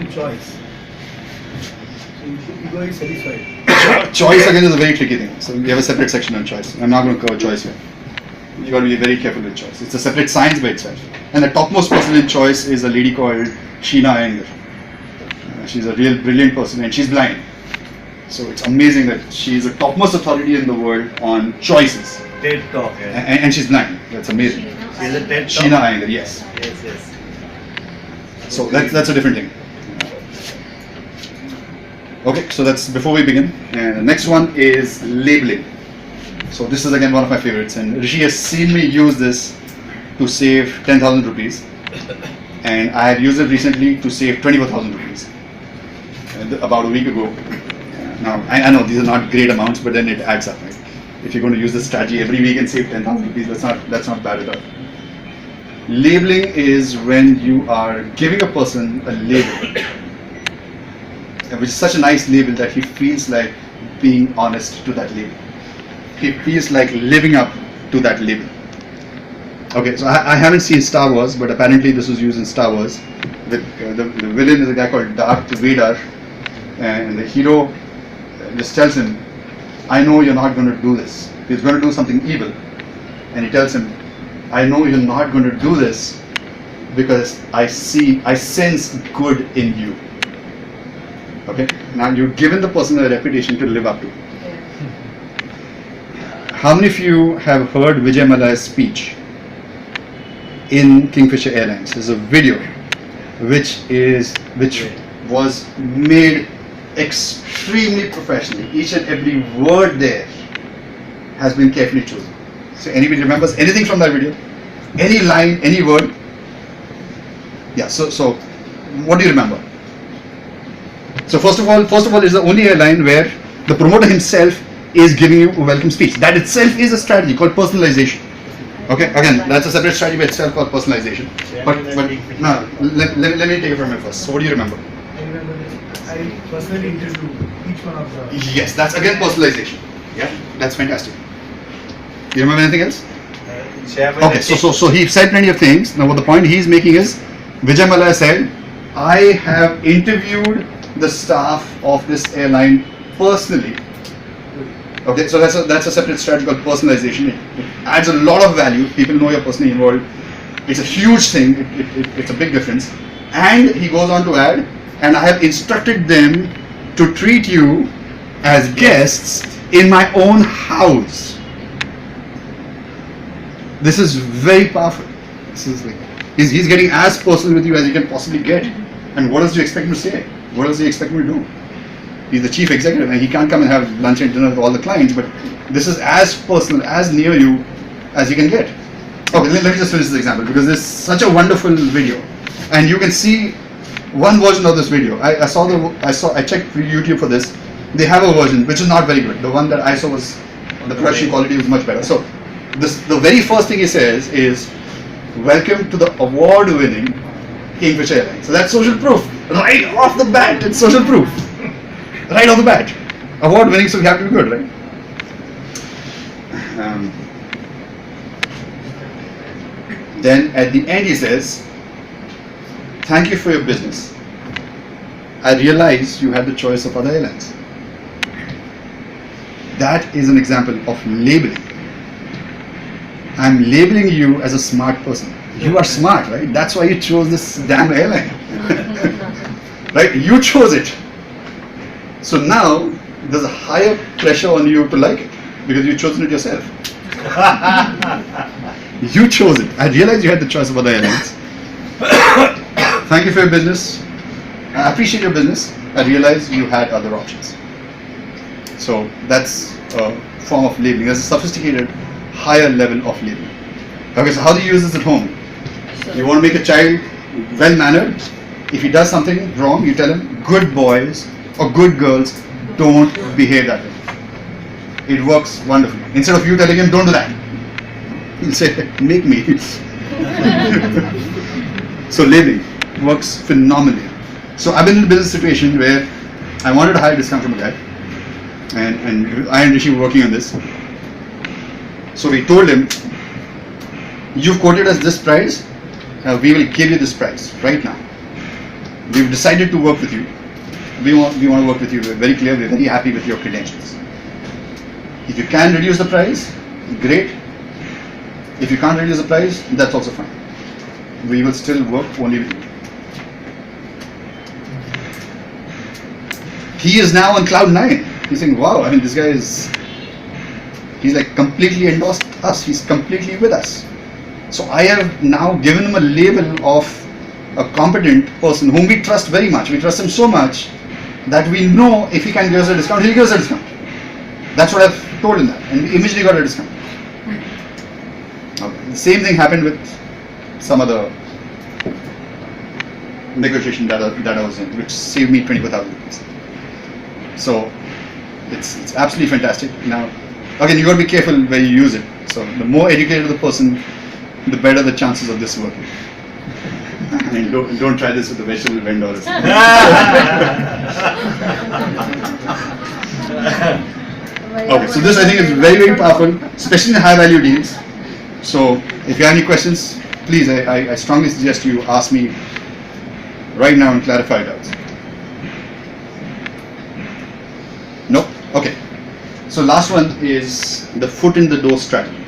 choice. So you should be very satisfied. Choice again is a very tricky thing. So we have a separate section on choice. I'm not going to cover choice here. You got to be very careful with choice. It's a separate science by itself. And the topmost person in choice is a lady called Sheena Iyengar. She's a real brilliant person and she's blind. So it's amazing that she is the topmost authority in the world on choices. TED Talk. Yeah. And she's blind. That's amazing. She's a TED Talk. Sheena Iyengar, yes. Yes. So that's a different thing. Okay, so that's before we begin. And the next one is labeling. So this is again one of my favorites, and Rishi has seen me use this to save 10,000 rupees, and I have used it recently to save 24,000 rupees about a week ago. Now I know these are not great amounts, but then it adds up, right? If you're going to use this strategy every week and save 10,000 rupees, that's not bad at all. Labeling is when you are giving a person a label, which is such a nice label that he feels like being honest to that label. He feels like living up to that label. Okay, so I haven't seen Star Wars, but apparently this was used in Star Wars. The villain is a guy called Darth Vader, and the hero just tells him, I know you're not going to do this. He's going to do something evil. And he tells him, I know you're not going to do this because I sense good in you. Okay, now you've given the person a reputation to live up to. How many of you have heard Vijay Mallya's speech in Kingfisher Airlines? There's a video which was made extremely professionally. Each and every word there has been carefully chosen. So anybody remembers anything from that video? Any line, any word? Yeah, so what do you remember? So first of all, it's the only airline where the promoter himself is giving you a welcome speech. That itself is a strategy called personalization. Okay, again, that's a separate strategy by itself called personalization. But no, let me take it from here first. So what do you remember? I remember that I personally interviewed each one of the... Yes, that's again personalization. Yeah, that's fantastic. You remember anything else? Okay, so he said plenty of things. Now what the point he's making is, Vijay Mallya said, I have interviewed the staff of this airline personally. Okay, so that's a separate strategy called personalization. It adds a lot of value. People know you're personally involved. It's a huge thing. It's a big difference. And he goes on to add, and I have instructed them to treat you as guests in my own house. This is very powerful. This is like he's getting as personal with you as he can possibly get. And what else do you expect him to say? What else do you expect him to do? He's the chief executive and he can't come and have lunch and dinner with all the clients, but this is as personal, as near you as you can get. Okay, let me just finish this example because this is such a wonderful video. And you can see one version of this video. I checked YouTube for this. They have a version which is not very good. The one that I saw was, the production quality was much better. So the very first thing he says is, welcome to the award-winning Kingfisher Airlines. So that's social proof. Right off the bat, it's social proof. Right off the bat. Award-winning, so we have to be good, right? Then at the end he says, thank you for your business. I realize you had the choice of other airlines. That is an example of labeling. I'm labeling you as a smart person. You are smart, right? That's why you chose this damn airline. Right? You chose it. So now there's a higher pressure on you to like it because you've chosen it yourself. You chose it. I realized you had the choice of other airlines. Thank you for your business. I appreciate your business. I realized you had other options. So that's a form of labeling. There's a sophisticated, higher level of labeling. Okay, so how do you use this at home? You want to make a child well-mannered. If he does something wrong, you tell him, good boys or good girls don't behave that way. It works wonderfully. Instead of you telling him, don't do that, he'll say, make me. So labeling works phenomenally. So I've been in a business situation where I wanted to hire a discount from a guy, and I and Rishi were working on this. So we told him, you've quoted us this price, we will give you this price right now. we've decided to work with you. We want to work with you. We're very clear. We're very happy with your credentials. If you can reduce the price, great. If you can't reduce the price, that's also fine. We will still work only with you. He is now on cloud 9. He's saying, wow, I mean, this guy he's like completely endorsed us. He's completely with us. So I have now given him a label of a competent person whom we trust very much. We trust him so much that we know if he can give us a discount, he'll give us a discount. That's what I've told him that. And we immediately got a discount. Okay. The same thing happened with some other negotiation that I was in, which saved me 24,000 rupees. So it's absolutely fantastic. Now, again, you got to be careful where you use it. So the more educated the person, the better the chances of this working. I mean, don't try this with the vegetable vendor. Or something. Okay, so this I think is very, very powerful, especially in the high value deals. So if you have any questions, please, I strongly suggest you ask me right now and clarify doubts. No? Okay. So last one is the foot in the door strategy.